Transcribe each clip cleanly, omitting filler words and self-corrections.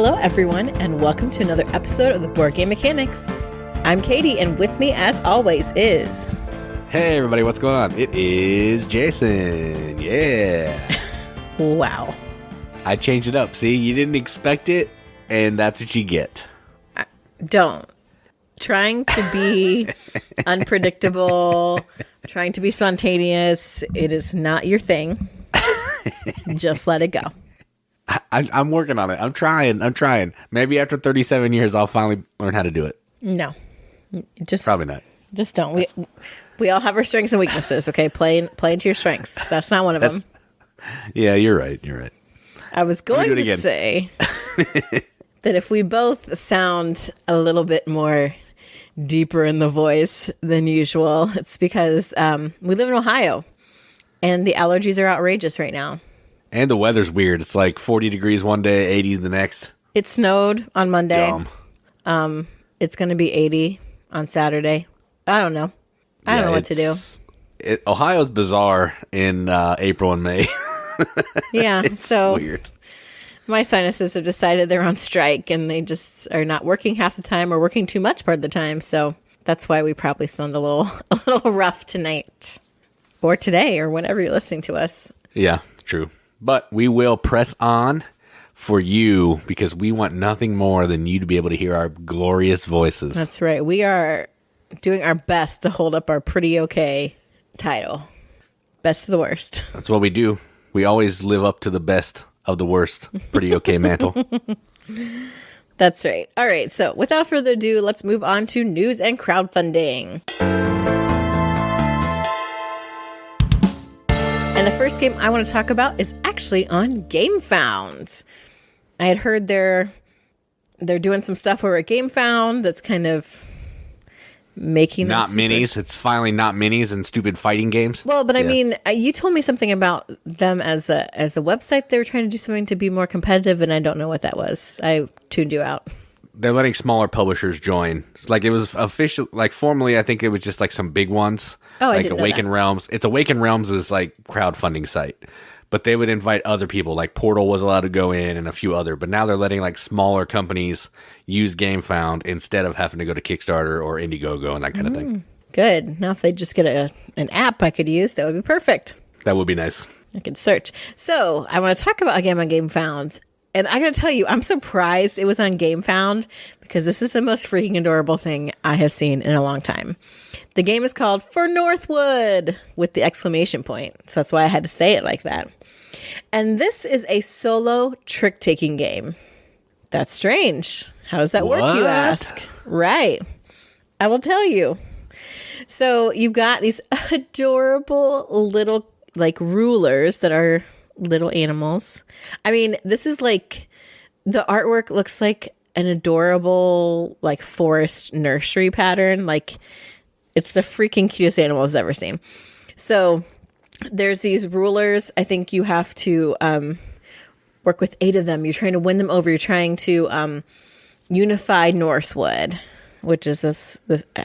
Hello, everyone, and welcome to another episode of the Board Game Mechanics. I'm Katie, and with me, as always, is... Hey, everybody, what's going on? It is Jason. Yeah. Wow. I changed it up. See, you didn't expect it, and that's what you get. Don't. Trying to be unpredictable, trying to be spontaneous, it is not your thing. Just let it go. I'm working on it. I'm trying. Maybe after 37 years, I'll finally learn how to do it. No. Probably not. Just don't. We all have our strengths and weaknesses, okay? Play into your strengths. That's not one of them. Yeah, you're right. I was going to say that if we both sound a little bit more deeper in the voice than usual, it's because we live in Ohio, and the allergies are outrageous right now. And the weather's weird. It's like 40 degrees one day, 80 the next. It snowed on Monday. Dumb. It's going to be 80 on Saturday. I don't know. I don't know what to do. Ohio's bizarre in April and May. Yeah, so weird. My sinuses have decided they're on strike, and they just are not working half the time or working too much part of the time. So that's why we probably sound a little rough tonight or today or whenever you're listening to us. Yeah, true. But we will press on for you because we want nothing more than you to be able to hear our glorious voices. That's right. We are doing our best to hold up our pretty okay title. Best of the worst. That's what we do. We always live up to the best of the worst. Pretty okay mantle. That's right. All right. So without further ado, let's move on to news and crowdfunding. And the first game I want to talk about is actually on Gamefound. I had heard they're doing some stuff over at Gamefound that's kind of making them not minis. It's finally not minis and stupid fighting games. Well, but I mean, you told me something about them as a website. They were trying to do something to be more competitive, and I don't know what that was. I tuned you out. They're letting smaller publishers join. Like it was official. Like formally, I think it was just like some big ones. Oh, like I didn't Awaken know that. Realms. It's Awaken Realms is like crowdfunding site, but they would invite other people. Like Portal was allowed to go in, and a few other. But now they're letting like smaller companies use Gamefound instead of having to go to Kickstarter or Indiegogo and that kind of thing. Good. Now, if they just get an app I could use, that would be perfect. That would be nice. I could search. So I want to talk about a game on Gamefound. And I got to tell you, I'm surprised it was on Gamefound because this is the most freaking adorable thing I have seen in a long time. The game is called For Northwood with the exclamation point. So that's why I had to say it like that. And this is a solo trick-taking game. That's strange. How does that work, you ask? Right. I will tell you. So you've got these adorable little like rulers that are little animals. I mean, this is like, the artwork looks like an adorable like forest nursery pattern. Like it's the freaking cutest animal I've ever seen. So there's these rulers. I think you have to work with 8 of them. You're trying to win them over. You're trying to unify Northwood, which is this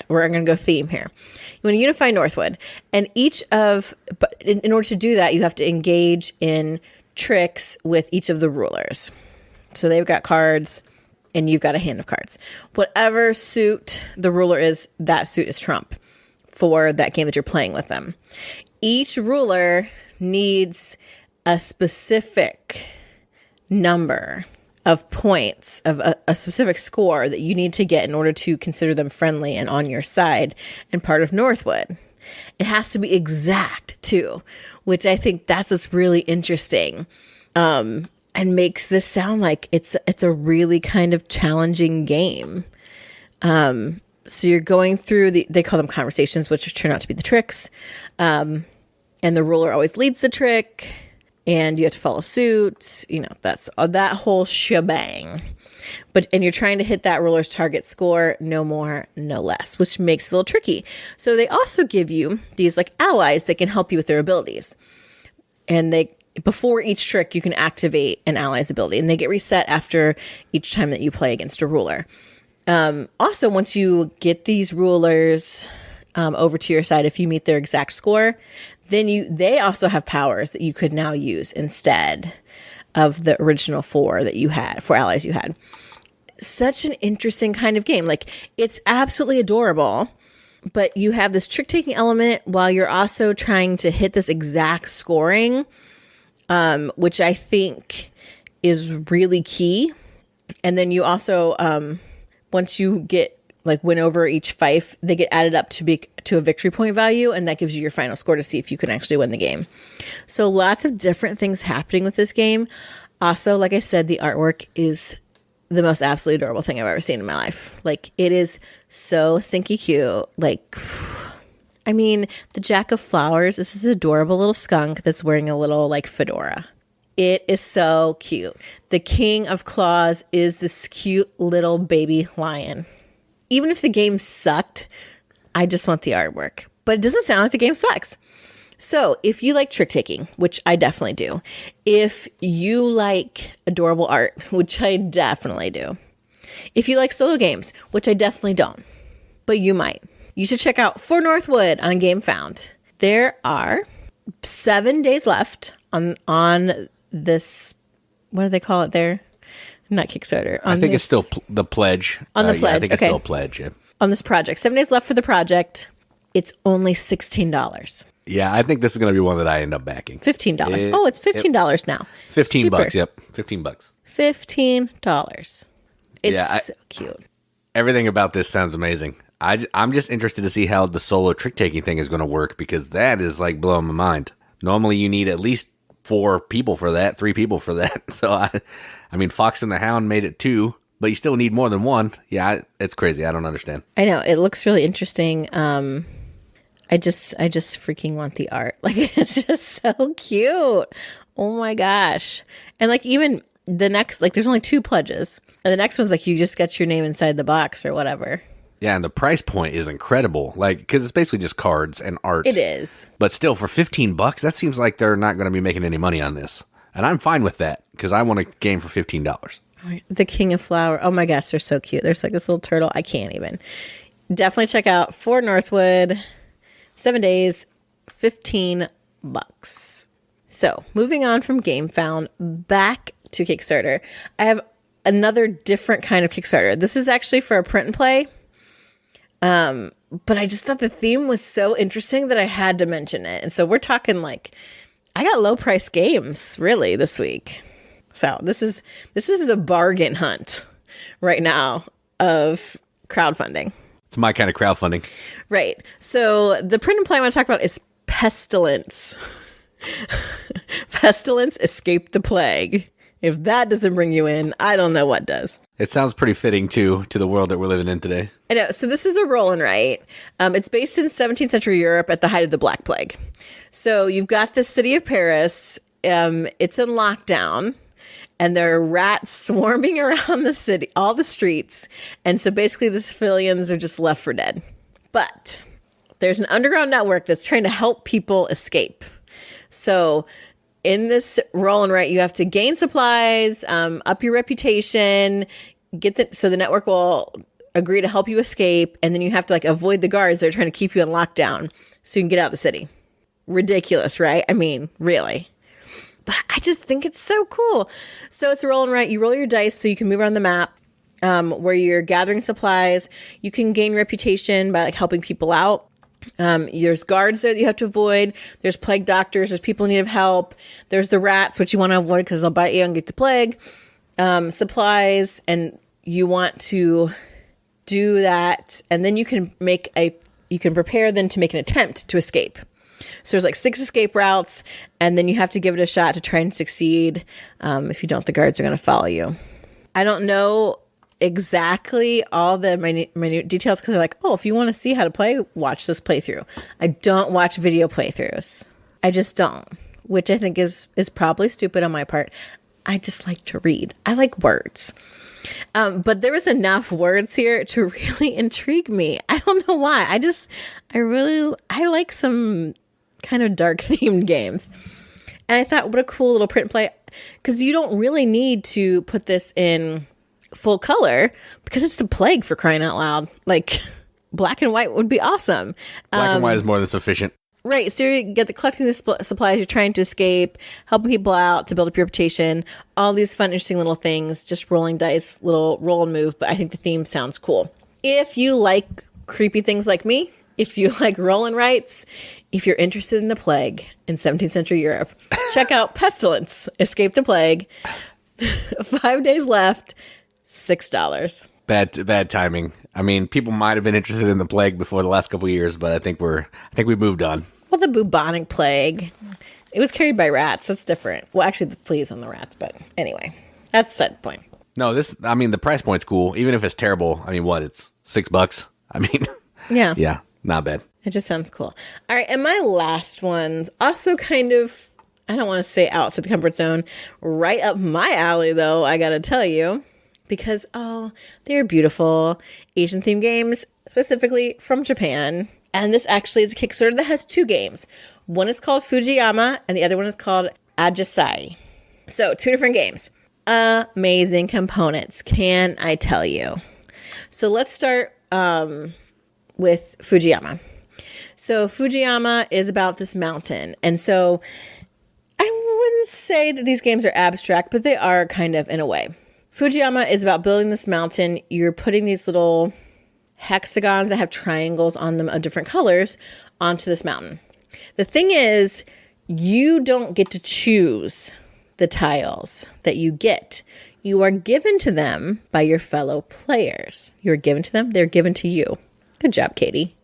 we're going to go theme here. You want to unify Northwood, and but in order to do that, you have to engage in tricks with each of the rulers. So they've got cards, and you've got a hand of cards. Whatever suit the ruler is, that suit is trump for that game that you're playing with them. Each ruler needs a specific number of points, of a specific score that you need to get in order to consider them friendly and on your side and part of Northwood. It has to be exact too, which I think that's what's really interesting, and makes this sound like it's a really kind of challenging game. So you're going through they call them conversations, which turn out to be the tricks, and the ruler always leads the trick. And you have to follow suit, that's that whole shebang. And you're trying to hit that ruler's target score, no more, no less, which makes it a little tricky. So they also give you these like allies that can help you with their abilities. And before each trick, you can activate an ally's ability, and they get reset after each time that you play against a ruler. Also, once you get these rulers over to your side, if you meet their exact score, then they also have powers that you could now use instead. of the original four allies you had. Such an interesting kind of game. Like, it's absolutely adorable, but you have this trick-taking element while you're also trying to hit this exact scoring, which I think is really key. And then you also, once you get win over each fife, they get added up to a victory point value, and that gives you your final score to see if you can actually win the game. So lots of different things happening with this game. Also, like I said, the artwork is the most absolutely adorable thing I've ever seen in my life. Like, it is so stinky cute. Like, I mean, the Jack of Flowers, this is an adorable little skunk that's wearing a little fedora. It is so cute. The King of Claws is this cute little baby lion. Even if the game sucked, I just want the artwork. But it doesn't sound like the game sucks. So if you like trick-taking, which I definitely do, if you like adorable art, which I definitely do, if you like solo games, which I definitely don't, but you might, you should check out For Northwood on Gamefound. There are 7 days left on this, what do they call it there? Not Kickstarter. I think it's still the pledge. On the pledge, yeah, I think it's still a pledge, yeah. On this project. 7 days left for the project. It's only $16. Yeah, I think this is going to be one that I end up backing. $15. It's $15 now. $15, yep. $15. $15. It's so cute. Everything about this sounds amazing. I'm just interested to see how the solo trick-taking thing is going to work, because that is blowing my mind. Normally you need at least 4 people for that, 3 people for that. So, I mean, Fox and the Hound made it 2, but you still need more than 1. Yeah, it's crazy. I don't understand. I know. It looks really interesting. I just freaking want the art. It's just so cute. Oh my gosh. And even the next, there's only 2 pledges. And the next one's you just get your name inside the box or whatever. Yeah, and the price point is incredible. Because it's basically just cards and art. It is. But still, for $15, that seems like they're not going to be making any money on this. And I'm fine with that, because I want a game for $15. The King of Flower. Oh my gosh, they're so cute. There's this little turtle. I can't even. Definitely check out For Northwood. 7 days, $15. So, moving on from Gamefound back to Kickstarter. I have another different kind of Kickstarter. This is actually for a print and play. But I just thought the theme was so interesting that I had to mention it. And so we're talking I got low price games really this week. So this is the bargain hunt right now of crowdfunding. It's my kind of crowdfunding. Right. So the print and play I want to talk about is Pestilence. Pestilence, Escape the Plague. If that doesn't bring you in, I don't know what does. It sounds pretty fitting, too, to the world that we're living in today. I know. So this is a roll and write. It's based in 17th century Europe at the height of the Black Plague. So you've got the city of Paris. It's in lockdown. And there are rats swarming around the city, all the streets. And so basically the civilians are just left for dead. But there's an underground network that's trying to help people escape. So in this roll and write, you have to gain supplies, up your reputation, so the network will agree to help you escape. And then you have to avoid the guards that are trying to keep you in lockdown so you can get out of the city. Ridiculous, right? I mean, really. But I just think it's so cool. So it's a roll and write. You roll your dice so you can move around the map where you're gathering supplies. You can gain reputation by helping people out. There's guards there that you have to avoid. There's plague doctors. There's people in need of help. There's the rats, which you want to avoid because they'll bite you and get the plague. Supplies, and you want to do that. And then you can prepare then to make an attempt to escape. So there's 6 escape routes, and then you have to give it a shot to try and succeed. If you don't, the guards are going to follow you. I don't know exactly all the minute details because they're if you want to see how to play, watch this playthrough. I don't watch video playthroughs. I just don't, which I think is probably stupid on my part. I just like to read. I like words. But there was enough words here to really intrigue me. I don't know why. I like some kind of dark themed games. And I thought, what a cool little print and play. Because you don't really need to put this in full color because it's the plague, for crying out loud. Black and white would be awesome. Black and white is more than sufficient. Right. So you get the collecting the supplies, you're trying to escape, helping people out to build up your reputation, all these fun, interesting little things, just rolling dice, little roll and move. But I think the theme sounds cool. If you like creepy things like me, if you like roll and writes, if you're interested in the plague in 17th century Europe, check out Pestilence, Escape the Plague. 5 days left, $6. Bad timing. I mean, people might have been interested in the plague before the last couple of years, but I think we moved on. Well, the bubonic plague. It was carried by rats. That's different. Well, actually, the fleas on the rats, but anyway, that's the point. No, the price point's cool, even if it's terrible. I mean, it's $6? I mean, yeah, not bad. It just sounds cool. All right, and my last one's also kind of, I don't want to say outside the comfort zone, right up my alley, though, I gotta tell you, because, they're beautiful Asian-themed games, specifically from Japan. And this actually is a Kickstarter that has 2 games. One is called Fujiyama, and the other one is called Ajisai. So, 2 different games. Amazing components, can I tell you? So, let's start with Fujiyama. So, Fujiyama is about this mountain. And so, I wouldn't say that these games are abstract, but they are kind of in a way. Fujiyama is about building this mountain. You're putting these little hexagons that have triangles on them of different colors onto this mountain. The thing is, you don't get to choose the tiles that you get. You are given to them by your fellow players. You're given to them. They're given to you. Good job, Katie.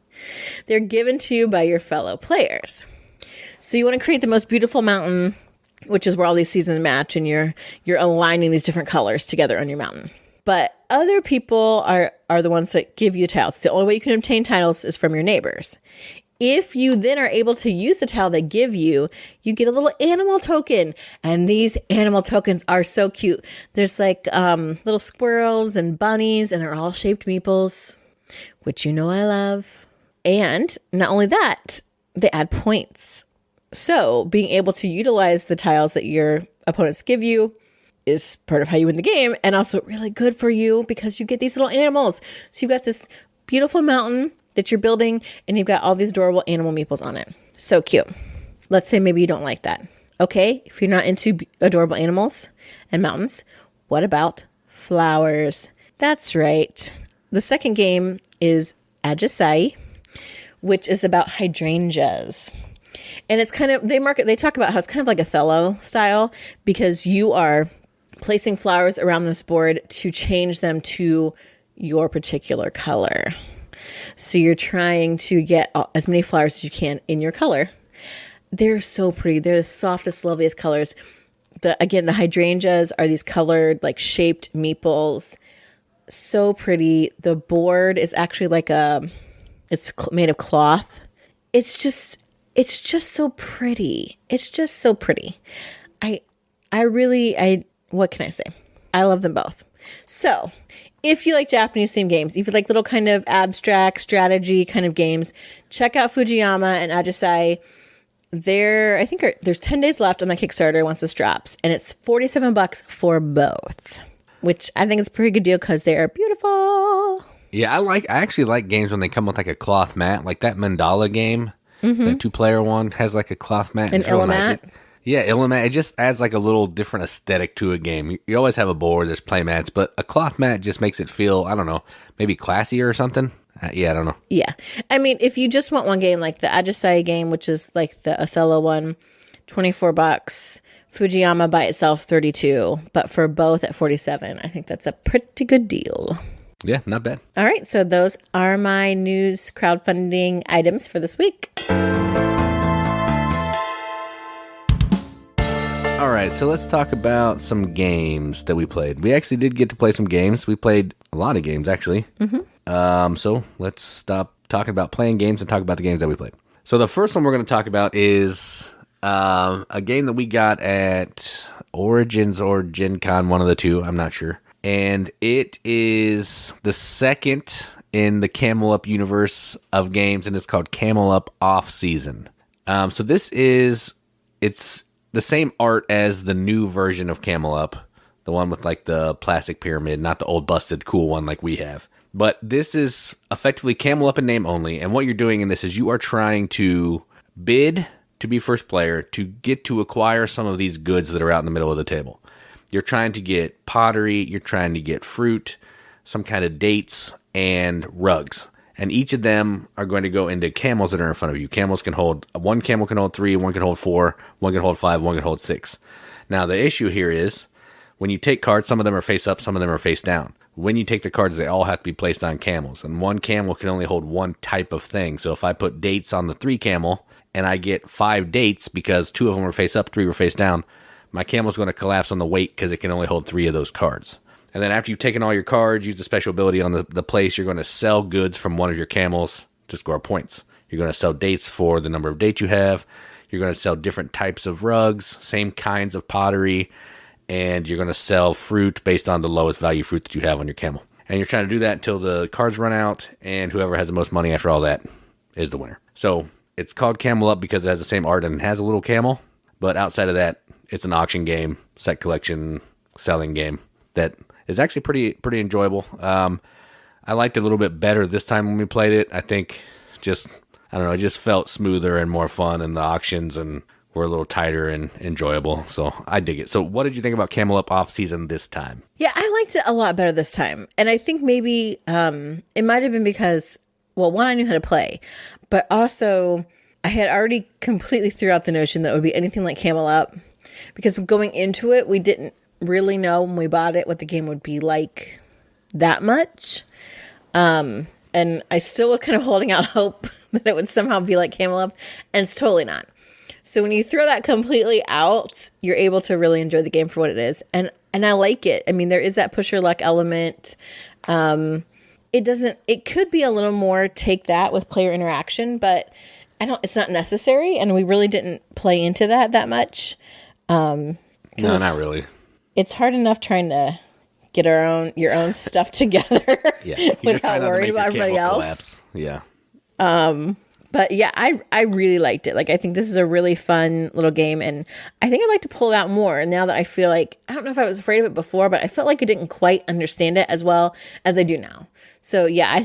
They're given to you by your fellow players. So you want to create the most beautiful mountain, which is where all these seasons match, and you're aligning these different colors together on your mountain. But other people are the ones that give you tiles. The only way you can obtain tiles is from your neighbors. If you then are able to use the tile they give you, you get a little animal token. And these animal tokens are so cute. There's like little squirrels and bunnies, and they're all shaped meeples, which you know I love. And not only that, they add points. So being able to utilize the tiles that your opponents give you is part of how you win the game, and also really good for you because you get these little animals. So you've got this beautiful mountain that you're building, and you've got all these adorable animal meeples on it. So cute. Let's say maybe you don't like that. Okay, if you're not into adorable animals and mountains, what about flowers? That's right. The second game is Ajisai, which is about hydrangeas. And it's kind of, they talk about how it's kind of like Othello style, because you are placing flowers around this board to change them to your particular color. So you're trying to get as many flowers as you can in your color. They're so pretty. They're the softest, loveliest colors. The hydrangeas are these colored, like shaped meeples. So pretty. The board is actually like it's made of cloth. It's just so pretty. It's just so pretty. What can I say? I love them both. So if you like Japanese themed games, if you like little kind of abstract strategy kind of games, check out Fujiyama and Ajisai. There's 10 days left on the Kickstarter once this drops, and it's $47 for both, which I think is a pretty good deal because they are beautiful. Yeah, I actually like games when they come with like a cloth mat, like that Mandala game. Mm-hmm. The 2-player one has like a cloth mat. An Illimat. Nice. Yeah, Illimat. It just adds like a little different aesthetic to a game. You always have a board, there's play mats, but a cloth mat just makes it feel, I don't know, maybe classier or something. I don't know. Yeah. I mean, if you just want one game, like the Ajisai game, which is like the Othello one, $24. Fujiyama by itself, $32. But for both at $47, I think that's a pretty good deal. Yeah, not bad. All right, so those are my news crowdfunding items for this week. All right, so let's talk about some games that we played. We actually did get to play some games. We played a lot of games, actually. Mm-hmm. So let's stop talking about playing games and talk about the games that we played. So the first one we're going to talk about is a game that we got at Origins or Gen Con, one of the two, I'm not sure. And it is the second in the Camel Up universe of games, and it's called Camel Up Off Season. So it's the same art as the new version of Camel Up, the one with like the plastic pyramid, not the old busted cool one like we have. But this is effectively Camel Up in name only, and what you're doing in this is you are trying to bid to be first player to get to acquire some of these goods that are out in the middle of the table. You're trying to get pottery, you're trying to get fruit, some kind of dates, and rugs. And each of them are going to go into camels that are in front of you. One camel can hold 3, one can hold 4, one can hold 5, one can hold 6. Now, the issue here is when you take cards, some of them are face up, some of them are face down. When you take the cards, they all have to be placed on camels. And one camel can only hold one type of thing. So if I put dates on the 3 camel and I get 5 dates because 2 of them are face up, 3 were face down, my camel's going to collapse on the weight because it can only hold 3 of those cards. And then after you've taken all your cards, use the special ability on the place, you're going to sell goods from one of your camels to score points. You're going to sell dates for the number of dates you have. You're going to sell different types of rugs, same kinds of pottery, and you're going to sell fruit based on the lowest value fruit that you have on your camel. And you're trying to do that until the cards run out, and whoever has the most money after all that is the winner. So it's called Camel Up because it has the same art and it has a little camel, but outside of that, it's an auction game, set collection, selling game that is actually pretty enjoyable. I liked it a little bit better this time when we played it. I think it just felt smoother and more fun, and the auctions were a little tighter and enjoyable. So I dig it. So what did you think about Camel Up Off season this time? Yeah, I liked it a lot better this time. And I think maybe it might have been because, well, one, I knew how to play, but also I had already completely threw out the notion that it would be anything like Camel Up, because going into it, we didn't really know when we bought it what the game would be like that much. And I still was kind of holding out hope that it would somehow be like Camel Up, and it's totally not. So when you throw that completely out, you're able to really enjoy the game for what it is. And I like it. I mean, there is that push your luck element. It could be a little more take that with player interaction, but it's not necessary. And we really didn't play into that much. No, not really. It's hard enough trying to get your own stuff together without worrying about everybody else. Collapse. Yeah. But yeah, I really liked it. Like, I think this is a really fun little game, and I think I'd like to pull it out more. And now that I feel like, I don't know if I was afraid of it before, but I felt like I didn't quite understand it as well as I do now. So yeah, I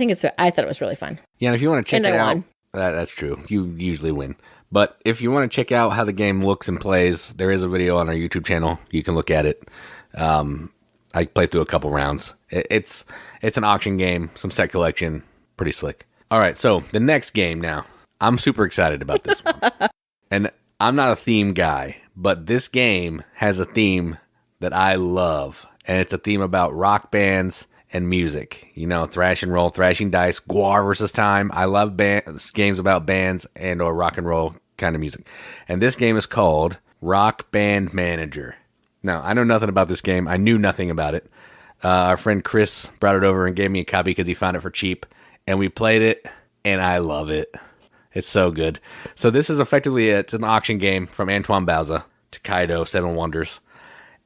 thought it was really fun. Yeah, and if you want to check it out, that's true. You usually win. But if you want to check out how the game looks and plays, there is a video on our YouTube channel. You can look at it. I played through a couple rounds. It's an auction game, some set collection, pretty slick. All right, so the next game now. I'm super excited about this one. And I'm not a theme guy, but this game has a theme that I love. And it's a theme about rock bands and music. You know, thrash and roll, thrashing dice, Guar versus time. I love games about bands and or rock and roll kind of music. And this game is called Rockband Manager. Now, I know nothing about this game. I knew nothing about it. Our friend Chris brought it over and gave me a copy because he found it for cheap. And we played it, and I love it. It's so good. So this is effectively, it's an auction game from Antoine Bauza to Kaido, Seven Wonders.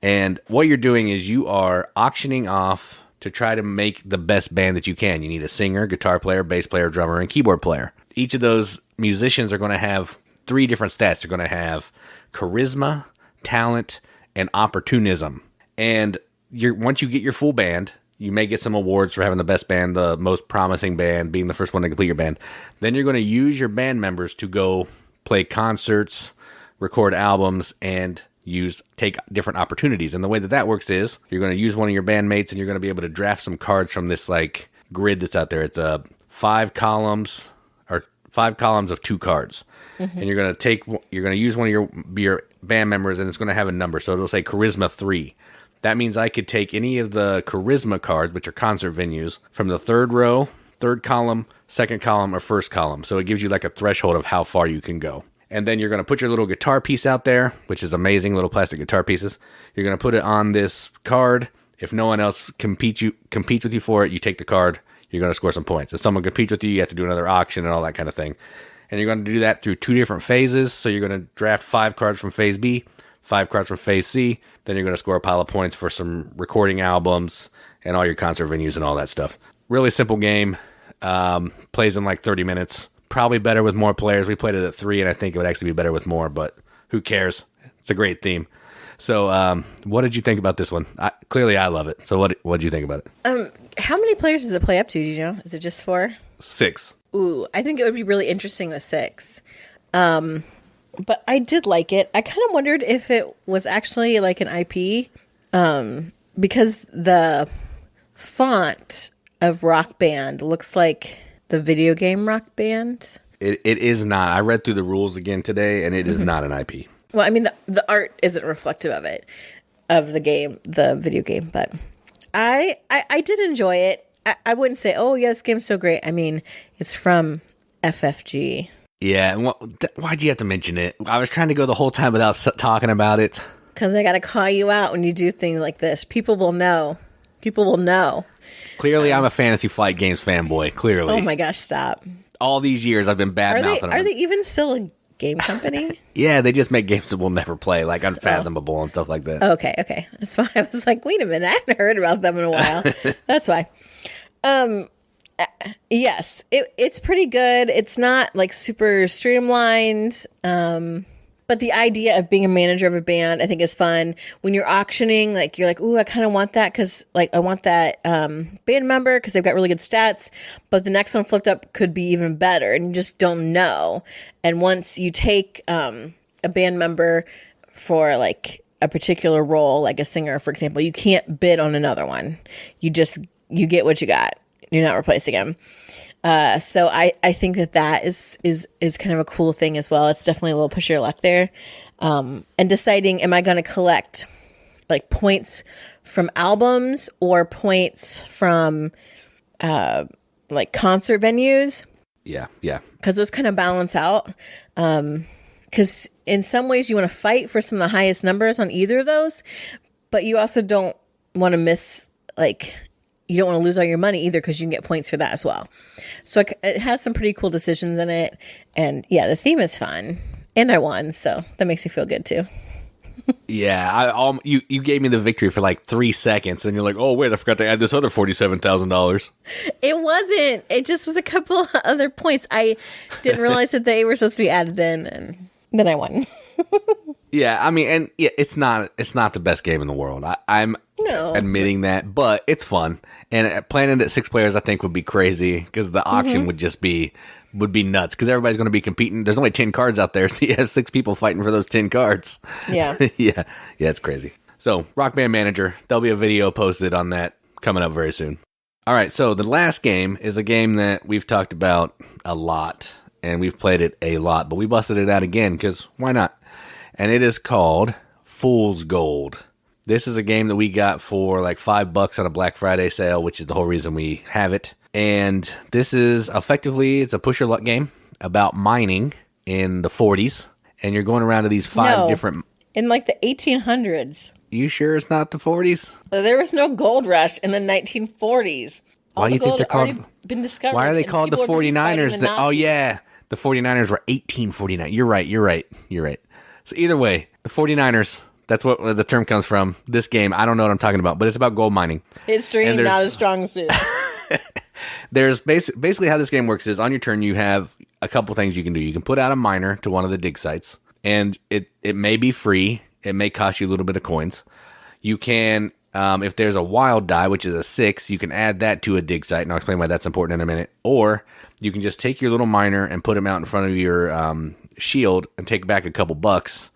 And what you're doing is you are auctioning off to try to make the best band that you can. You need a singer, guitar player, bass player, drummer, and keyboard player. Each of those musicians are going to have 3 different stats. They're going to have charisma, talent, and opportunism. And once you get your full band, you may get some awards for having the best band, the most promising band, being the first one to complete your band. Then you're going to use your band members to go play concerts, record albums, and take different opportunities. And the way that works is you're going to use one of your bandmates, and you're going to be able to draft some cards from this like grid that's out there. It's 5 columns of 2 cards. Mm-hmm. And you're going to use one of your band members, and it's going to have a number. So it'll say charisma 3. That means I could take any of the charisma cards, which are concert venues, from the 3rd row, 3rd column, 2nd column, or 1st column. So it gives you like a threshold of how far you can go. And then you're going to put your little guitar piece out there, which is amazing, little plastic guitar pieces. You're going to put it on this card. If no one else competes with you for it, you take the card. You're going to score some points. If someone competes with you, you have to do another auction and all that kind of thing. And you're going to do that through 2 different phases. So you're going to draft 5 cards from phase B, 5 cards from phase C. Then you're going to score a pile of points for some recording albums and all your concert venues and all that stuff. Really simple game. Plays in like 30 minutes. Probably better with more players. We played it at 3, and I think it would actually be better with more, but who cares? It's a great theme. So what did you think about this one? Clearly, I love it. So what did you think about it? How many players does it play up to? Do you know? Is it just 4? 6. Ooh, I think it would be really interesting with 6. But I did like it. I kind of wondered if it was actually like an IP, because the font of Rock Band looks like the video game Rock Band. It is not. I read through the rules again today, and it is not an IP. Well, I mean, the art isn't reflective of it, of the game, the video game, but I did enjoy it. I wouldn't say, oh, yeah, this game's so great. I mean, it's from FFG. Yeah, and why'd you have to mention it? I was trying to go the whole time without talking about it. Because I got to call you out when you do things like this. People will know. People will know. Clearly, I'm a Fantasy Flight Games fanboy. Clearly. Oh my gosh, stop. All these years, I've been bad-mouthing them. Are they even still a game company? Yeah, they just make games that we'll never play, like Unfathomable and stuff like that. Okay. That's why I was like, wait a minute. I haven't heard about them in a while. That's why. Yes, it's pretty good. It's not like super streamlined. But the idea of being a manager of a band, I think, is fun. When you're auctioning, like, you're like, ooh, I kind of want that because, like, I want that band member because they've got really good stats. But the next one flipped up could be even better, and you just don't know. And once you take a band member for, like, a particular role, like a singer, for example, you can't bid on another one. You get what you got. You're not replacing them. So I think that is kind of a cool thing as well. It's definitely a little push your luck there. And deciding, am I going to collect like points from albums or points from like concert venues? Yeah. Because those kind of balance out. Because in some ways you want to fight for some of the highest numbers on either of those, but you also don't want to miss, like, you don't want to lose all your money either because you can get points for that as well. So it has some pretty cool decisions in it. And yeah, the theme is fun. And I won, so that makes me feel good too. Yeah, you gave me the victory for like 3 seconds, and you're like, oh, wait, I forgot to add this other $47,000. It wasn't. It just was a couple of other points. I didn't realize that they were supposed to be added in, and then I won. Yeah, I mean, and yeah, it's not the best game in the world. I'm admitting that, but it's fun. And playing it at 6 players, I think, would be crazy because the auction would just be nuts because everybody's going to be competing. There's only 10 cards out there, so you have 6 people fighting for those 10 cards. Yeah, yeah, it's crazy. So, Rockband Manager, there'll be a video posted on that coming up very soon. All right, so the last game is a game that we've talked about a lot, and we've played it a lot, but we busted it out again because why not? And it is called Fool's Gold. This is a game that we got for like $5 on a Black Friday sale, which is the whole reason we have it. And this is effectively, it's a push your luck game about mining in the 40s. And you're going around to these 5 different... in like the 1800s. You sure it's not the 40s? There was no gold rush in the 1940s. Why do you think they're called... been discovered. Why are they called the 49ers? Oh, yeah. The 49ers were 1849. You're right. So either way, the 49ers, that's what the term comes from. This game, I don't know what I'm talking about, but it's about gold mining. History, not a strong suit. There's basically how this game works is on your turn, you have a couple things you can do. You can put out a miner to one of the dig sites, and it may be free. It may cost you a little bit of coins. You can, if there's a wild die, which is a 6, you can add that to a dig site, and I'll explain why that's important in a minute. Or you can just take your little miner and put him out in front of your shield and take back a couple bucks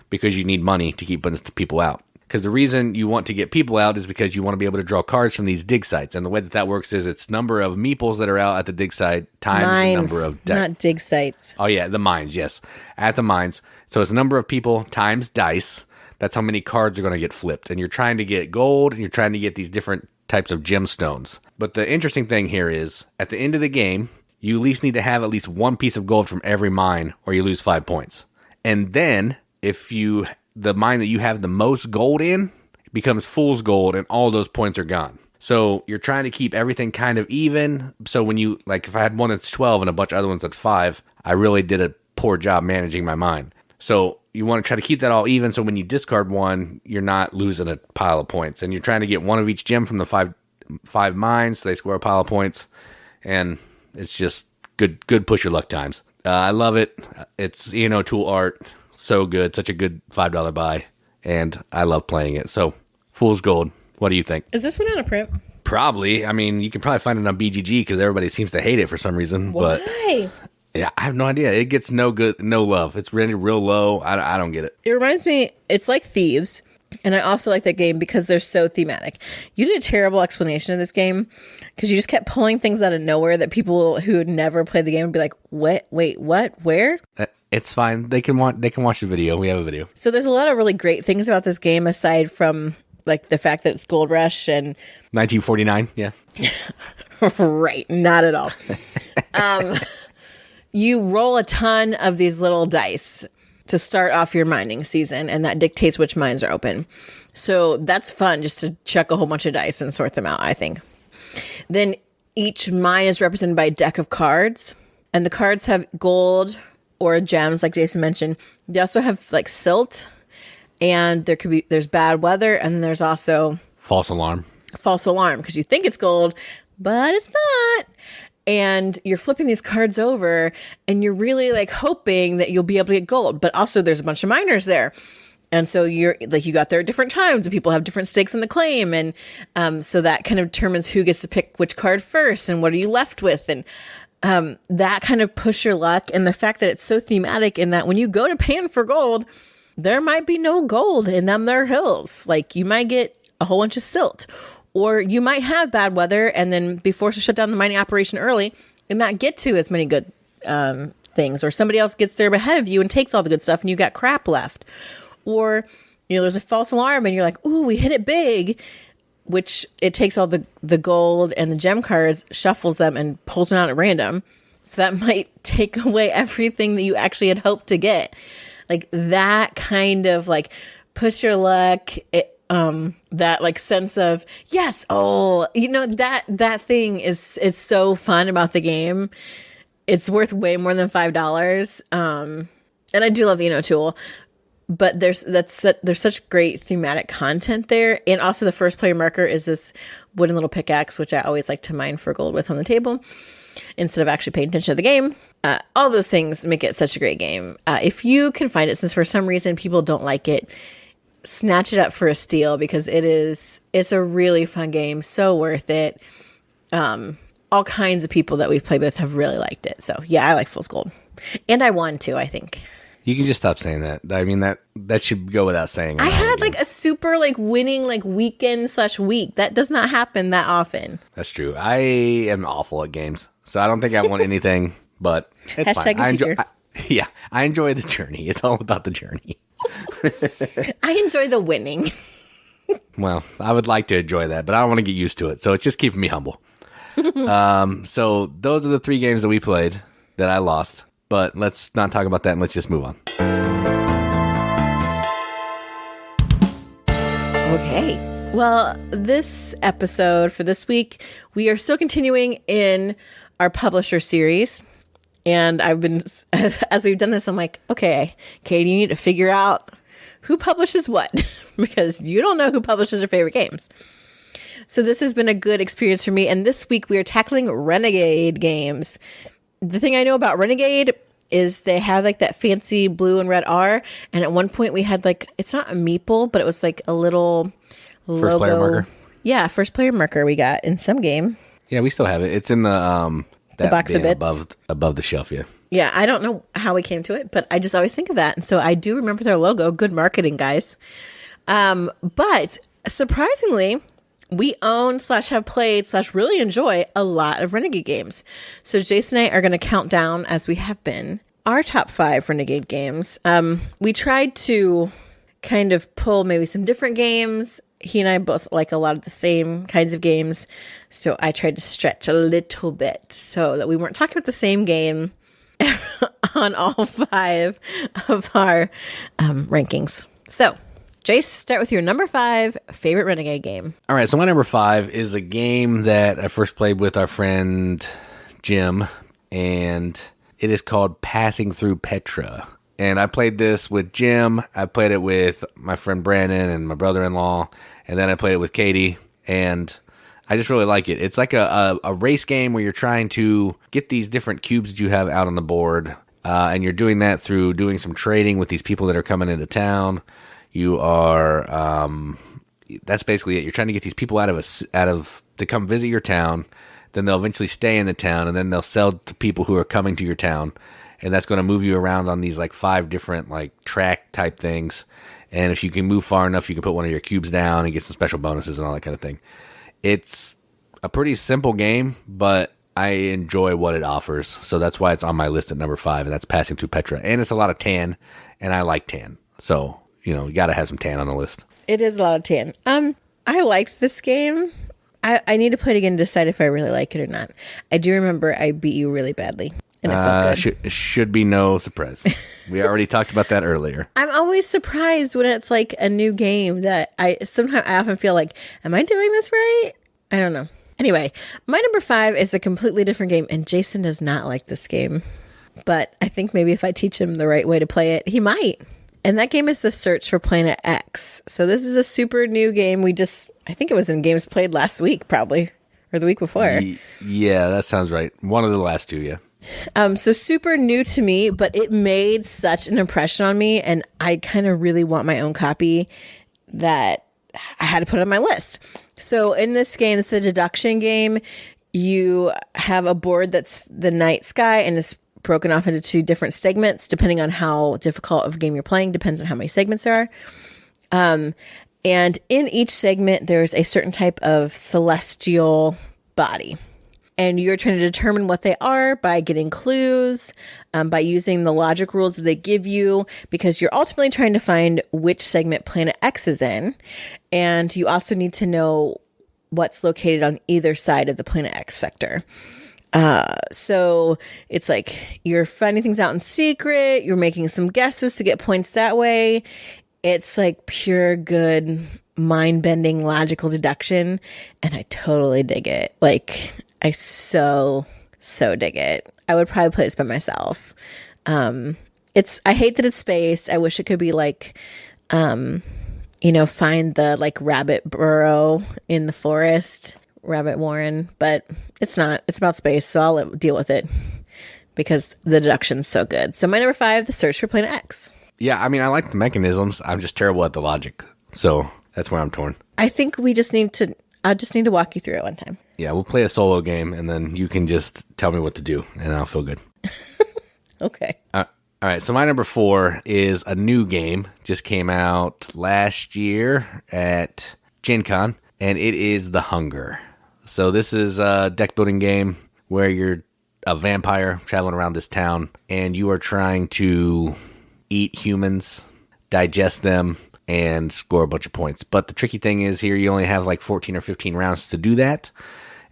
because you need money to keep putting people out. Because the reason you want to get people out is because you want to be able to draw cards from these dig sites. And the way that works is it's number of meeples that are out at the dig site times the number of... not dig sites. Oh, yeah, the mines, yes. At the mines. So it's number of people times dice. That's how many cards are going to get flipped. And you're trying to get gold, and you're trying to get these different types of gemstones. But the interesting thing here is, at the end of the game, you at least need to have at least 1 piece of gold from every mine, or you lose 5 points. And then, if the mine that you have the most gold in becomes fool's gold, and all those points are gone. So you're trying to keep everything kind of even. So when you, like, if I had one that's 12 and a bunch of other ones that's 5, I really did a poor job managing my mine. So you want to try to keep that all even. So when you discard one, you're not losing a pile of points, and you're trying to get one of each gem from the five mines. So they score a pile of points, and it's just good push your luck times. I love it. It's tool art, so good, such a good $5 buy, and I love playing it. So Fool's Gold. What do you think? Is this one out of print? Probably. I mean, you can probably find it on BGG because everybody seems to hate it for some reason. Why? Yeah, I have no idea. It gets no love. It's rated real low. I don't get it. It reminds me, it's like Thieves. And I also like that game because they're so thematic. You did a terrible explanation of this game because you just kept pulling things out of nowhere that people who had never played the game would be like, "What? Wait, what? Where?" It's fine. They can watch the video. We have a video. So there's a lot of really great things about this game aside from like the fact that it's Gold Rush and 1949. Yeah, right. Not at all. You roll a ton of these little dice to start off your mining season, and that dictates which mines are open. So that's fun, just to chuck a whole bunch of dice and sort them out, I think. Then each mine is represented by a deck of cards, and the cards have gold or gems, like Jason mentioned. They also have like silt, and there's bad weather, and then there's also false alarm, because you think it's gold, but it's not. And you're flipping these cards over and you're really like hoping that you'll be able to get gold. But also there's a bunch of miners there. And so you got there at different times and people have different stakes in the claim. And so that kind of determines who gets to pick which card first and what are you left with. And that kind of push your luck. And the fact that it's so thematic in that when you go to pan for gold, there might be no gold in them there hills. Like you might get a whole bunch of silt. Or you might have bad weather and then be forced to shut down the mining operation early and not get to as many good things. Or somebody else gets there ahead of you and takes all the good stuff and you got crap left. Or, there's a false alarm and you're like, ooh, we hit it big, which it takes all the gold and the gem cards, shuffles them and pulls them out at random. So that might take away everything that you actually had hoped to get. Like that kind of like push your luck, that like sense of yes, that thing is, it's so fun about the game. It's worth way more than $5. And I do love the tool, but there's such great thematic content there. And also the first player marker is this wooden little pickaxe, which I always like to mine for gold with on the table instead of actually paying attention to the game. All those things make it such a great game. If you can find it, since for some reason people don't like it, snatch it up for a steal because it's a really fun game. So worth it. All kinds of people that we've played with have really liked it. So yeah, I like Fool's Gold. And I won too, I think. You can just stop saying that. I mean, that should go without saying. I had like a super like winning like weekend/week. That does not happen that often. That's true. I am awful at games. So I don't think I won anything, but it's fine. I enjoy the journey. It's all about the journey. I enjoy the winning. Well, I would like to enjoy that, but I don't want to get used to it. So it's just keeping me humble. So those are the 3 games that we played that I lost. But let's not talk about that and let's just move on. Okay. Well, this episode for this week, we are still continuing in our publisher series. And I've been, as we've done this, I'm like, okay, Katie, you need to figure out who publishes what, because you don't know who publishes your favorite games. So this has been a good experience for me. And this week we are tackling Renegade Games. The thing I know about Renegade is they have like that fancy blue and red R. And at one point we had like, it's not a meeple, but it was like a little logo. First player marker. Yeah, first player marker we got in some game. Yeah, we still have it. It's in the box of bits above the shelf. Yeah. Yeah, I don't know how we came to it, but I just always think of that. And so I do remember their logo. Good marketing, guys. But surprisingly, we own / have played / really enjoy a lot of Renegade games. So Jason and I are going to count down, as we have been, our top 5 Renegade games. We tried to kind of pull maybe some different games. He and I both like a lot of the same kinds of games. So I tried to stretch a little bit so that we weren't talking about the same game on all 5 of our rankings. So, Jace, start with your number 5 favorite Renegade game. All right, so my number 5 is a game that I first played with our friend Jim, and it is called Passing Through Petra. And I played this with Jim, I played it with my friend Brandon and my brother-in-law, and then I played it with Katie, and I just really like it. It's like a race game where you're trying to get these different cubes that you have out on the board, and you're doing that through doing some trading with these people that are coming into town. You are, that's basically it. You're trying to get these people to come visit your town. then they'll eventually stay in the town, and then they'll sell to people who are coming to your town. And that's going to move you around on these like 5 different like track type things. And if you can move far enough, you can put one of your cubes down and get some special bonuses and all that kind of thing. It's a pretty simple game, but I enjoy what it offers. So that's why it's on my list at number 5, and that's Passing Through Petra. And it's a lot of tan, and I like tan. So, you got to have some tan on the list. It is a lot of tan. I liked this game. I need to play it again to decide if I really like it or not. I do remember I beat you really badly. And I felt good. Should be no surprise. We already talked about that earlier. I'm always surprised when it's like a new game that I often feel like, am I doing this right? I don't know. Anyway, my number 5 is a completely different game, and Jason does not like this game. But I think maybe if I teach him the right way to play it, he might. And that game is The Search for Planet X. So this is a super new game. I think it was in Games Played last week, probably, or the week before. Yeah, that sounds right. One of the last 2, yeah. So super new to me, but it made such an impression on me, and I kind of really want my own copy that I had to put it on my list. So in this game, it's a deduction game. You have a board that's the night sky, and it's broken off into 2 different segments, depending on how difficult of a game you're playing, depends on how many segments there are. And in each segment, there's a certain type of celestial body. And you're trying to determine what they are by getting clues, by using the logic rules that they give you, because you're ultimately trying to find which segment Planet X is in. And you also need to know what's located on either side of the Planet X sector. So it's like you're finding things out in secret. You're making some guesses to get points that way. It's like pure good mind-bending logical deduction. And I totally dig it. Like, I so dig it. I would probably play this by myself. I hate that it's space. I wish it could be like, find the like rabbit burrow in the forest, rabbit warren, but it's not. It's about space, so I'll deal with it because the deduction's so good. So my number 5, The Search for Planet X. Yeah, I mean, I like the mechanisms. I'm just terrible at the logic. So that's where I'm torn. I think I just need to walk you through it one time. Yeah, we'll play a solo game, and then you can just tell me what to do, and I'll feel good. Okay. All right, so my number 4 is a new game. Just came out last year at Gen Con, and it is The Hunger. So this is a deck-building game where you're a vampire traveling around this town, and you are trying to eat humans, digest them, and score a bunch of points. But the tricky thing is here you only have like 14 or 15 rounds to do that.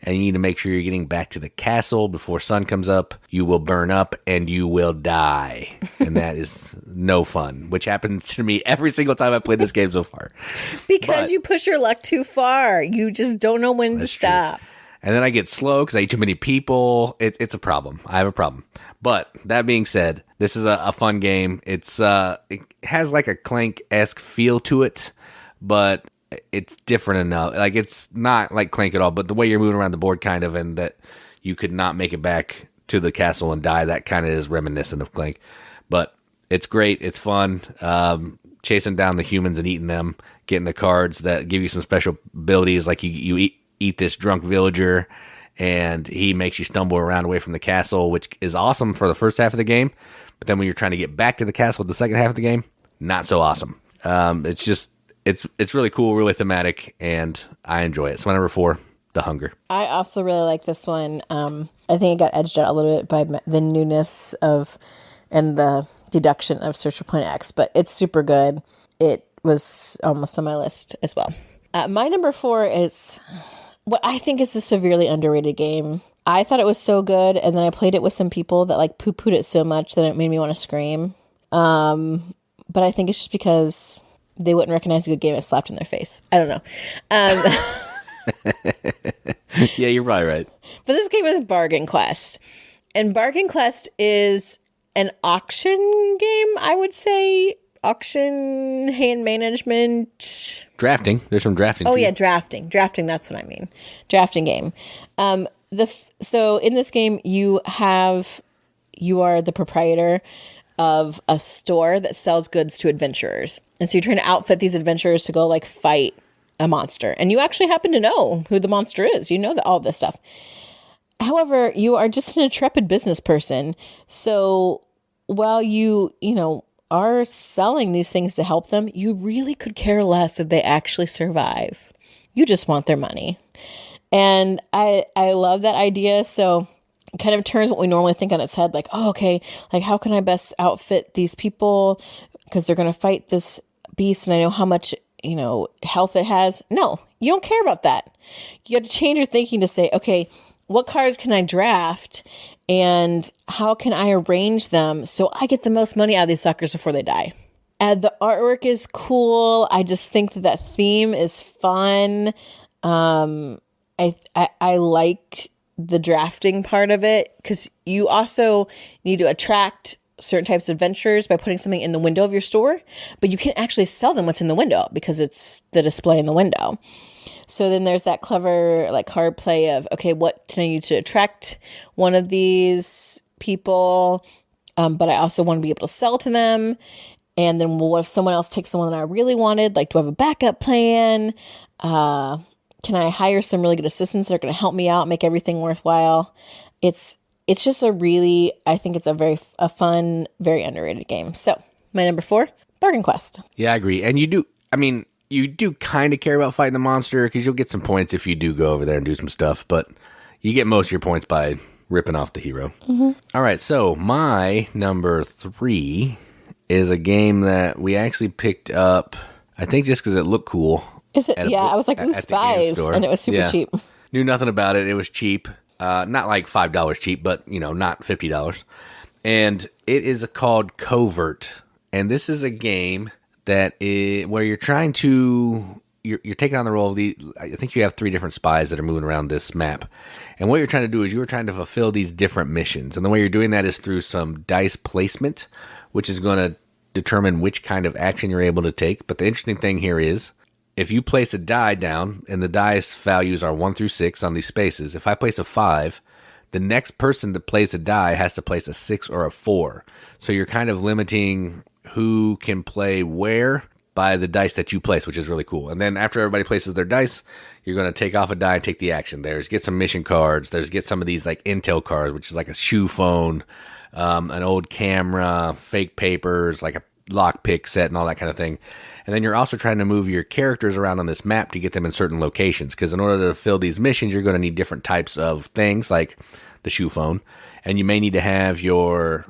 And you need to make sure you're getting back to the castle before sun comes up. You will burn up and you will die. And that is no fun, which happens to me every single time I play this game so far. Because you push your luck too far. You just don't know when to stop. True. And then I get slow because I eat too many people. It's a problem. I have a problem. But that being said, this is a fun game. It has like a Clank-esque feel to it, but it's different enough. Like, it's not like Clank at all, but the way you're moving around the board kind of, and that you could not make it back to the castle and die, that kind of is reminiscent of Clank. But it's great. It's fun. Chasing down the humans and eating them, getting the cards that give you some special abilities, like you eat this drunk villager, and he makes you stumble around away from the castle, which is awesome for the first half of the game. But then when you're trying to get back to the castle the second half of the game, not so awesome. It's really cool, really thematic, and I enjoy it. So my number 4, The Hunger. I also really like this one. I think it got edged out a little bit by the newness of and the deduction of Search for Planet X, but it's super good. It was almost on my list as well. My number 4 is what I think is a severely underrated game. I thought it was so good, and then I played it with some people that like poo-pooed it so much that it made me want to scream. But I think it's just because they wouldn't recognize a good game if slapped in their face. I don't know. Yeah, you're probably right. But this game is Bargain Quest. And Bargain Quest is an auction game, I would say. Auction, hand management. Drafting. There's some drafting. Oh, too. yeah, drafting. Drafting, that's what I mean. Drafting game. So in this game, you are the proprietor of a store that sells goods to adventurers. And so you're trying to outfit these adventurers to go like fight a monster. And you actually happen to know who the monster is. You know all this stuff. However, you are just an intrepid business person. So while you are selling these things to help them, you really could care less if they actually survive. You just want their money. And I love that idea. So it kind of turns what we normally think on its head. Like, oh, okay, like how can I best outfit these people? Because they're going to fight this beast and I know how much, health it has. No, you don't care about that. You have to change your thinking to say, okay, what cards can I draft and how can I arrange them so I get the most money out of these suckers before they die? And the artwork is cool. I just think that theme is fun. I like the drafting part of it because you also need to attract certain types of adventurers by putting something in the window of your store, but you can't actually sell them what's in the window because it's the display in the window. So then there's that clever card play of, okay, what can I use to attract one of these people? But I also want to be able to sell to them. And then what if someone else takes the one that I really wanted? Like, do I have a backup plan? Can I hire some really good assistants that are going to help me out, make everything worthwhile? It's just I think it's a fun, very underrated game. So my number 4, Bargain Quest. Yeah, I agree. And you do kind of care about fighting the monster because you'll get some points if you do go over there and do some stuff, but you get most of your points by ripping off the hero. Mm-hmm. All right, so my number 3 is a game that we actually picked up, I think just because it looked cool. Is it? Yeah, I was like, ooh, Spies, and it was super cheap. Knew nothing about it. It was cheap. Not like $5 cheap, but, not $50. And it is called Covert. And this is a game that where you're trying to... You're taking on the role of I think you have 3 different spies that are moving around this map. And what you're trying to do is you're trying to fulfill these different missions. And the way you're doing that is through some dice placement, which is going to determine which kind of action you're able to take. But the interesting thing here is, if you place a die down, and the dice values are 1 through 6 on these spaces, if I place a 5, the next person to place a die has to place a 6 or a 4. So you're kind of limiting who can play where by the dice that you place, which is really cool. And then after everybody places their dice, you're going to take off a die and take the action. Get some mission cards. Get some of these intel cards, which is like a shoe phone, an old camera, fake papers, like a lockpick set and all that kind of thing. And then you're also trying to move your characters around on this map to get them in certain locations. Because in order to fill these missions, you're going to need different types of things, like the shoe phone. And you may need to have your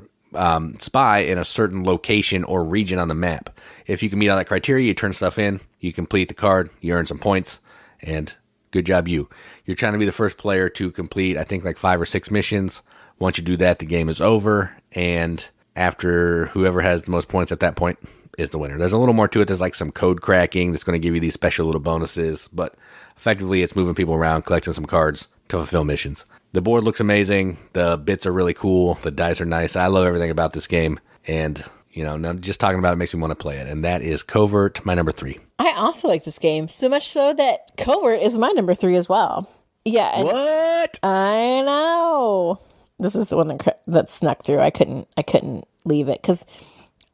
spy in a certain location or region on the map. If you can meet all that criteria, you turn stuff in, you complete the card, you earn some points, and good job you. You're trying to be the first player to complete, I think, 5 or 6 missions. Once you do that, the game is over. And after whoever has the most points at that point is the winner. There's a little more to it. There's some code cracking that's going to give you these special little bonuses, but effectively it's moving people around, collecting some cards to fulfill missions. The board looks amazing. The bits are really cool. The dice are nice. I love everything about this game, and now just talking about it makes me want to play it. And that is Covert, my number 3. I also like this game so much so that Covert is my number 3 as well. Yeah. What? I know. This is the one that snuck through. I couldn't leave it because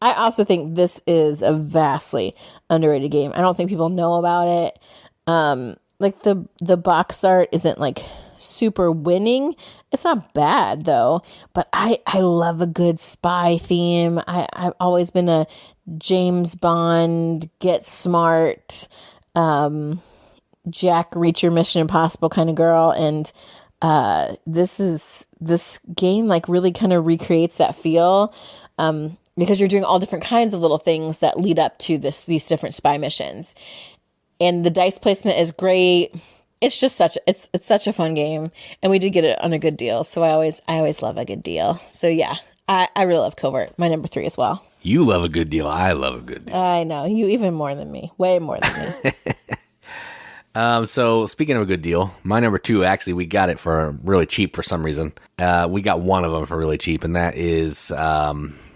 I also think this is a vastly underrated game. I don't think people know about it. The box art isn't super winning. It's not bad though, but I love a good spy theme. I've always been a James Bond, get smart, Jack Reacher, Mission Impossible kind of girl, and this game really kind of recreates that feel. Because you're doing all different kinds of little things that lead up to these different spy missions. And the dice placement is great. It's just it's such a fun game. And we did get it on a good deal. So I always love a good deal. So yeah, I really love Covert. My number 3 as well. You love a good deal. I love a good deal. I know. You even more than me. Way more than me. So speaking of a good deal, my number 2, actually, we got it for really cheap for some reason. We got one of them for really cheap, and that is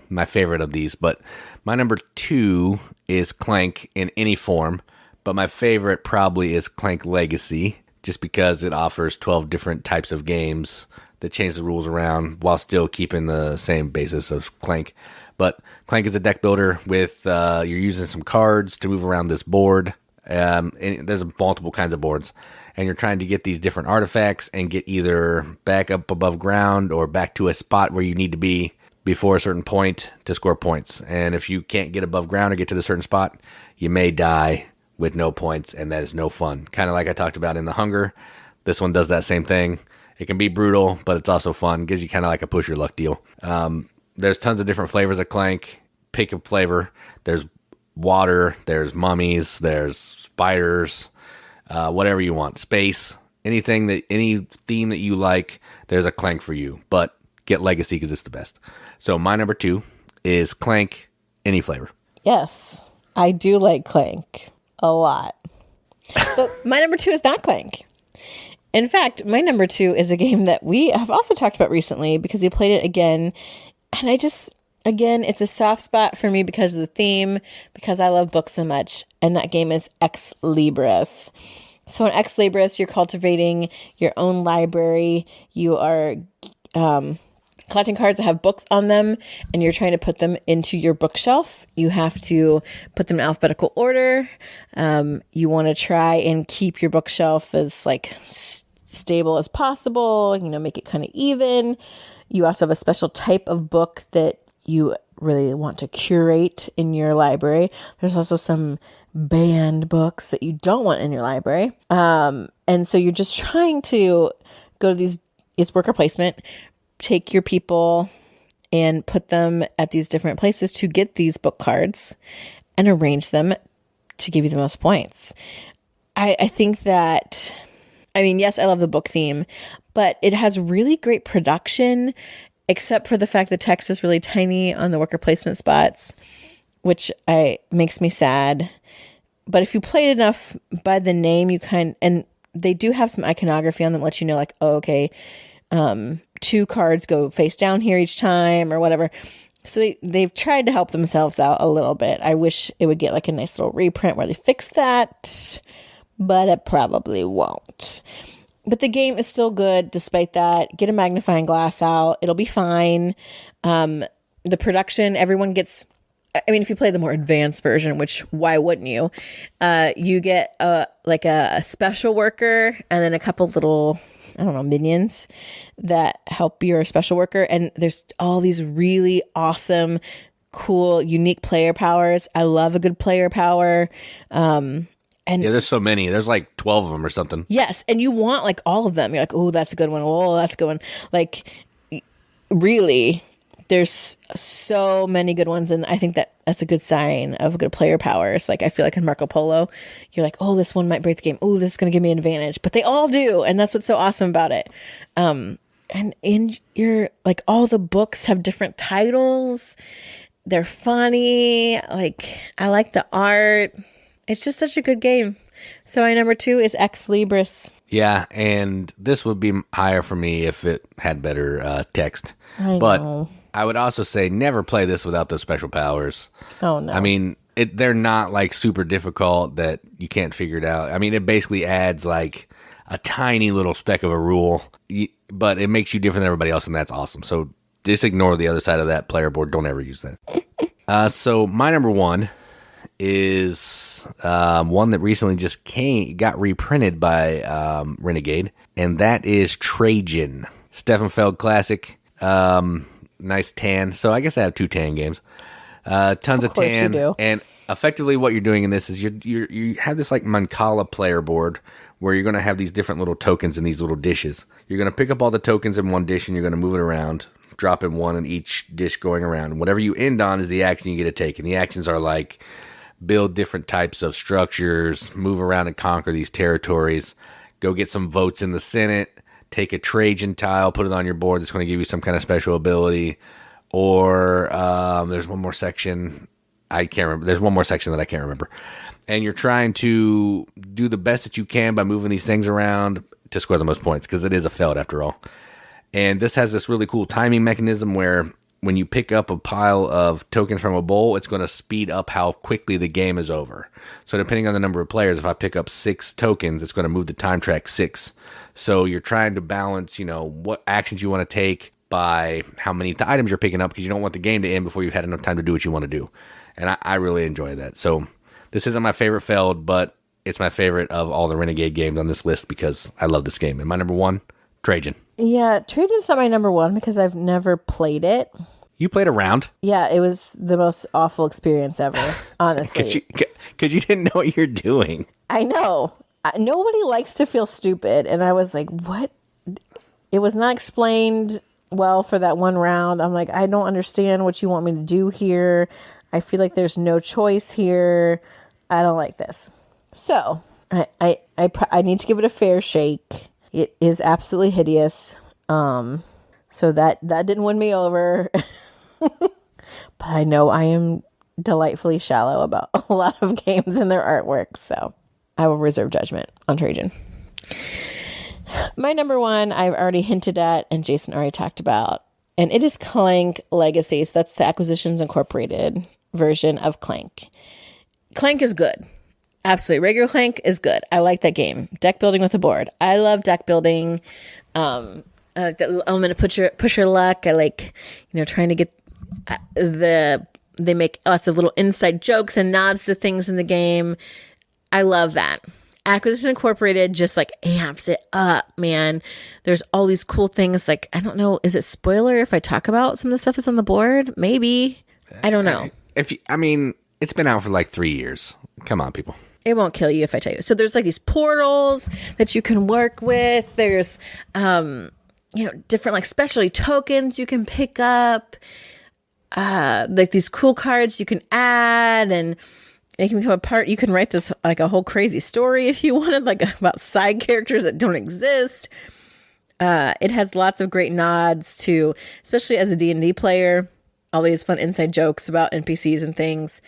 my favorite of these. But my number 2 is Clank in any form, but my favorite probably is Clank Legacy, just because it offers 12 different types of games that change the rules around while still keeping the same basis of Clank. But Clank is a deck builder with you're using some cards to move around this board. And there's multiple kinds of boards. And you're trying to get these different artifacts and get either back up above ground or back to a spot where you need to be before a certain point to score points. And if you can't get above ground or get to the certain spot, you may die with no points, and that is no fun. Kind of like I talked about in the Hunger. This one does that same thing. It can be brutal, but it's also fun. Gives you kind of like a push your luck deal. There's tons of different flavors of Clank. Pick a flavor. There's water. There's mummies. There's spiders. Whatever you want. Space. Any theme that you like, there's a Clank for you. But get Legacy because it's the best. So my number 2 is Clank. Any flavor. Yes, I do like Clank a lot. But my number 2 is not Clank. In fact, my number 2 is a game that we have also talked about recently because we played it again. And it's a soft spot for me because of the theme, because I love books so much. And that game is Ex Libris. So in Ex Libris, you're cultivating your own library. You are collecting cards that have books on them, and you're trying to put them into your bookshelf. You have to put them in alphabetical order. You want to try and keep your bookshelf as stable as possible, make it kind of even. You also have a special type of book that you really want to curate in your library. There's also some banned books that you don't want in your library. And so you're just trying to go to it's worker placement, take your people and put them at these different places to get these book cards and arrange them to give you the most points. I think that, yes, I love the book theme, but it has really great production, except for the fact the text is really tiny on the worker placement spots, which makes me sad. But if you played enough by the name, and they do have some iconography on them, let you know, okay, 2 cards go face down here each time or whatever. So they've tried to help themselves out a little bit. I wish it would get a nice little reprint where they fix that, but it probably won't. But the game is still good despite that. Get a magnifying glass out. It'll be fine. The production, everyone gets... if you play the more advanced version, which why wouldn't you? You get a special worker and then a couple little, minions that help your special worker. And there's all these really awesome, cool, unique player powers. I love a good player power. And yeah, there's so many. There's 12 of them or something. Yes, and you want all of them. You're oh, that's a good one. Oh, that's a good one. Really, there's so many good ones, and I think that's a good sign of a good player powers. I feel in Marco Polo, you're oh, this one might break the game. Oh, this is going to give me an advantage. But they all do, and that's what's so awesome about it. And in your, all the books have different titles. They're funny. I like the art. It's just such a good game. So my number 2 is Ex Libris. Yeah, and this would be higher for me if it had better text. I know. I would also say never play this without those special powers. Oh, no. They're not super difficult that you can't figure it out. It basically adds a tiny little speck of a rule, but it makes you different than everybody else, and that's awesome. So just ignore the other side of that player board. Don't ever use that. So my number 1 is one that recently just got reprinted by Renegade, and that is Trajan. Steffenfeld classic. Nice tan. So I guess I have 2 tan games. Tons of tan. You do. And effectively what you're doing in this is you have this Mancala player board where you're going to have these different little tokens in these little dishes. You're going to pick up all the tokens in one dish and you're going to move it around, dropping one in each dish going around. And whatever you end on is the action you get to take. And the actions are build different types of structures, move around and conquer these territories, go get some votes in the Senate, take a Trajan tile, put it on your board that's going to give you some kind of special ability, or there's one more section. I can't remember. There's one more section that I can't remember. And you're trying to do the best that you can by moving these things around to score the most points, because it is a feld after all. And this has this really cool timing mechanism where when you pick up a pile of tokens from a bowl, it's going to speed up how quickly the game is over. So depending on the number of players, if I pick up 6 tokens, it's going to move the time track 6. So you're trying to balance, what actions you want to take by how many items you're picking up, because you don't want the game to end before you've had enough time to do what you want to do. And I really enjoy that. So this isn't my favorite feld, but it's my favorite of all the Renegade games on this list because I love this game. And my number one, Trajan. Yeah, Trajan's not my number one because I've never played it. You played a round? Yeah, it was the most awful experience ever, honestly. Because you didn't know what you're doing. I know. Nobody likes to feel stupid. And I was like, what? It was not explained well for that one round. I'm like, I don't understand what you want me to do here. I feel like there's no choice here. I don't like this. So I need to give it a fair shake. It is absolutely hideous. So that didn't win me over. But I know I am delightfully shallow about a lot of games and their artwork. So I will reserve judgment on Trajan. My number one, I've already hinted at, and Jason already talked about, and it is Clank Legacy. So that's the Acquisitions Incorporated version of Clank. Clank is good. Absolutely. Regular Clank is good. I like that game. Deck building with a board. I love deck building. I like that little element of push your luck. I like, trying to get they make lots of little inside jokes and nods to things in the game. I love that. Acquisition Incorporated just like amps it up, man. There's all these cool things. Like, I don't know, is it spoiler if I talk about some of the stuff that's on the board? Maybe. I don't know. It's been out for like 3 years. Come on, people. It won't kill you if I tell you. So there's like these portals that you can work with. There's, different like specialty tokens you can pick up. Like these cool cards you can add, and it can become a part. You can write this like a whole crazy story if you wanted, like about side characters that don't exist. It has lots of great nods to, especially as a D&D player, all these fun inside jokes about NPCs and things.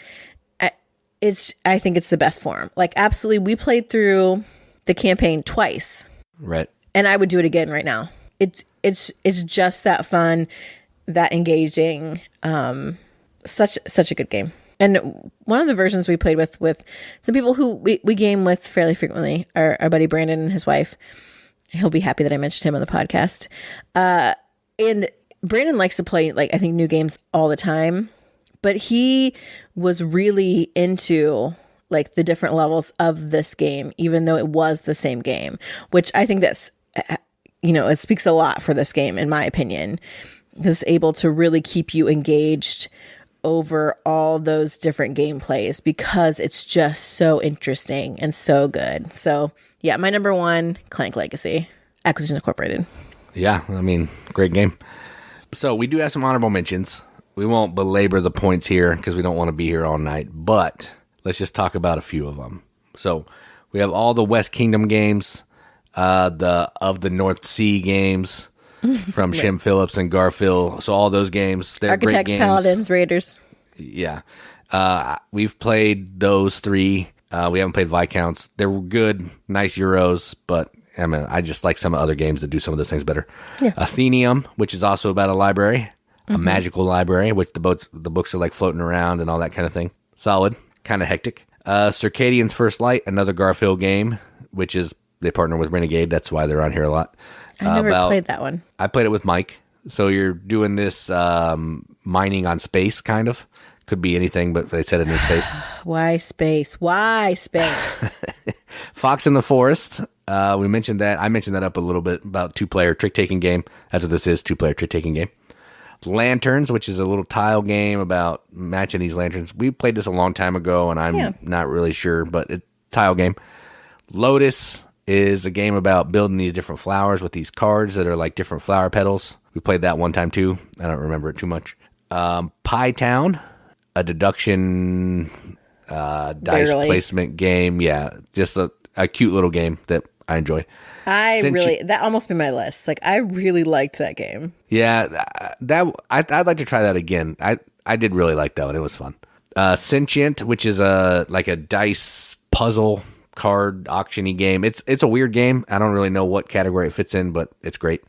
I think it's the best form. Like, absolutely, we played through the campaign twice. Right. And I would do it again right now. It's just that fun, that engaging. Such a good game. And one of the versions we played with some people who we game with fairly frequently, our buddy Brandon and his wife. He'll be happy that I mentioned him on the podcast. And Brandon likes to play, like, I think new games all the time. But he was really into like the different levels of this game, even though it was the same game, which I think that's, it speaks a lot for this game, in my opinion, because it's able to really keep you engaged over all those different gameplays because it's just so interesting and so good. So yeah, my number one, Clank Legacy, Acquisition Incorporated. Yeah, great game. So we do have some honorable mentions. We won't belabor the points here because we don't want to be here all night, but let's just talk about a few of them. So we have all the West Kingdom games, the North Sea games from right. Shem Phillips and Garfield. So all those games, they're Architects, great games. Paladins, Raiders. Yeah. We've played those three. We haven't played Viscounts. They were good, nice Euros, but I just like some other games that do some of those things better. Yeah. Atheneum, which is also about a library. A magical library, which the books are like floating around and all that kind of thing. Solid, kind of hectic. Circadians First Light, another Garfield game, which is, they partner with Renegade. That's why they're on here a lot. I never played that one. I played it with Mike. So you're doing this mining on space, kind of. Could be anything, but they said it in space. Why space? Why space? Fox in the Forest. We mentioned that. I mentioned that up a little bit about two-player trick-taking game. That's what this is, two-player trick-taking game. Lanterns, which is a little tile game about matching these lanterns. We played this a long time ago, and I'm not really sure, but it's a tile game. Lotus is a game about building these different flowers with these cards that are like different flower petals. We played that one time too. I don't remember it too much. Pie Town, a deduction dice placement game. Yeah, just a cute little game that I enjoy. That almost made my list. Like, I really liked that game. Yeah, I'd like to try that again. I did really like that one. It was fun. Sentient, which is a dice puzzle card auction-y game. It's a weird game. I don't really know what category it fits in, but it's great.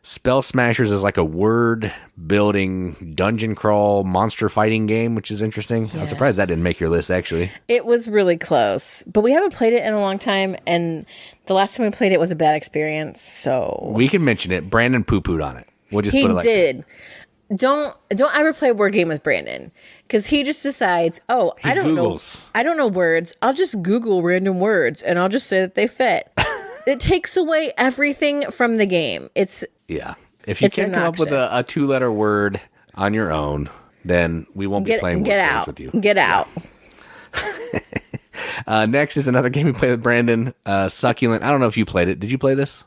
Spell Smashers is like a word building dungeon crawl monster fighting game, which is interesting. Yes. I'm surprised that didn't make your list, actually. It was really close, but we haven't played it in a long time, and the last time we played it was a bad experience, so... We can mention it. Brandon poo-pooed on it. We'll just put it like did. don't ever play a word game with Brandon, because he just decides, I don't know words. I'll just Google random words and I'll just say that they fit. It takes away everything from the game. If you can't come up with a 2-letter word on your own, then we won't be playing word games with you. Get out. Next is another game we played with Brandon, Succulent. I don't know if you played it. Did you play this?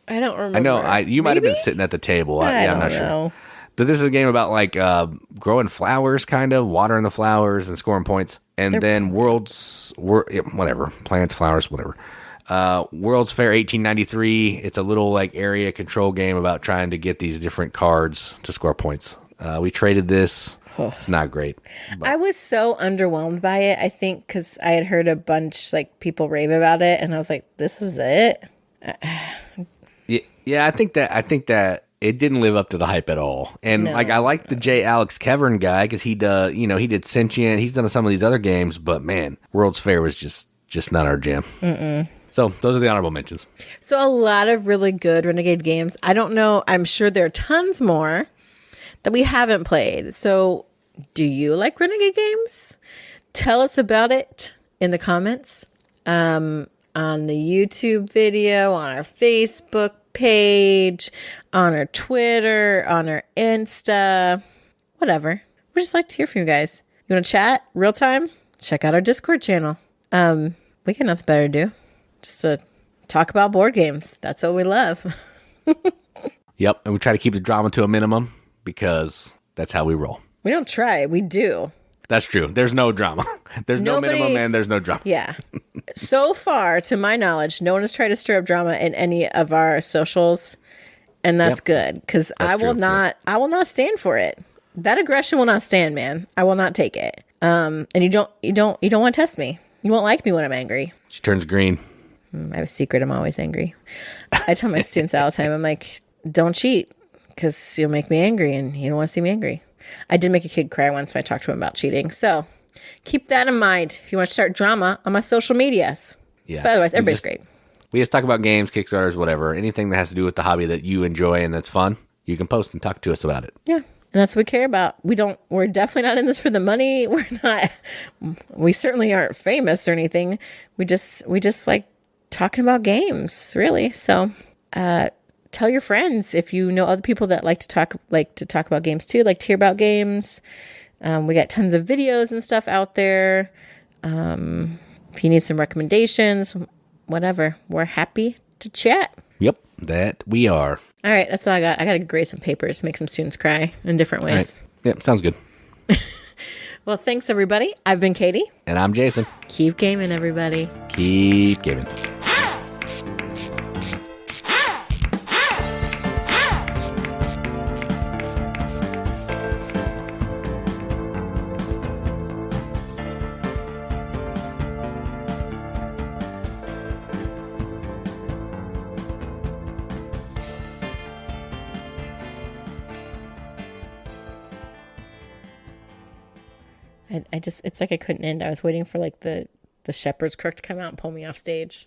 I don't remember. I know you might have been sitting at the table. I'm not sure. But this is a game about like growing flowers, kind of watering the flowers and scoring points, and then whatever, plants, flowers, whatever. World's Fair 1893. It's a little like area control game about trying to get these different cards to score points. We traded this. It's not great. But. I was so underwhelmed by it. I think because I had heard a bunch like people rave about it, and I was like, "This is it." Yeah, I think that it didn't live up to the hype at all. And like, I like the J. Alex Kevern guy because he did Sentient. He's done some of these other games, but man, World's Fair was just not our jam. So those are the honorable mentions. So a lot of really good Renegade games. I don't know. I'm sure there are tons more that we haven't played. So do you like Renegade games? Tell us about it in the comments, on the YouTube video, on our Facebook page, on our Twitter, on our Insta, whatever. We just like to hear from you guys. You want to chat real time? Check out our Discord channel. We got nothing better to do. Just to talk about board games. That's what we love. Yep, and we try to keep the drama to a minimum because that's how we roll. We don't try, we do. That's true. There's no drama. There's no minimum and there's no drama. Yeah. So far, to my knowledge, no one has tried to stir up drama in any of our socials, and that's good because I will not stand for it. That aggression will not stand, man. I will not take it. And you don't want to test me. You won't like me when I'm angry. She turns green. I have a secret. I'm always angry. I tell my students all the time, I'm like, don't cheat because you'll make me angry and you don't want to see me angry. I did make a kid cry once when I talked to him about cheating. So keep that in mind if you want to start drama on my social medias. Yeah. But otherwise, everybody's great. We just talk about games, Kickstarters, whatever. Anything that has to do with the hobby that you enjoy and that's fun, you can post and talk to us about it. Yeah. And that's what we care about. We're definitely not in this for the money. We certainly aren't famous or anything. We just like talking about games, really. So, tell your friends if you know other people that like to talk about games too, like to hear about games. We got tons of videos and stuff out there. If you need some recommendations, whatever, we're happy to chat. Yep, that we are. All right, that's all I got. I got to grade some papers, make some students cry in different ways. Right. Yep, sounds good. Well, thanks, everybody. I've been Katie. And I'm Jason. Keep gaming, everybody. Keep gaming. It's like I couldn't end. I was waiting for like the shepherd's crook to come out and pull me off stage.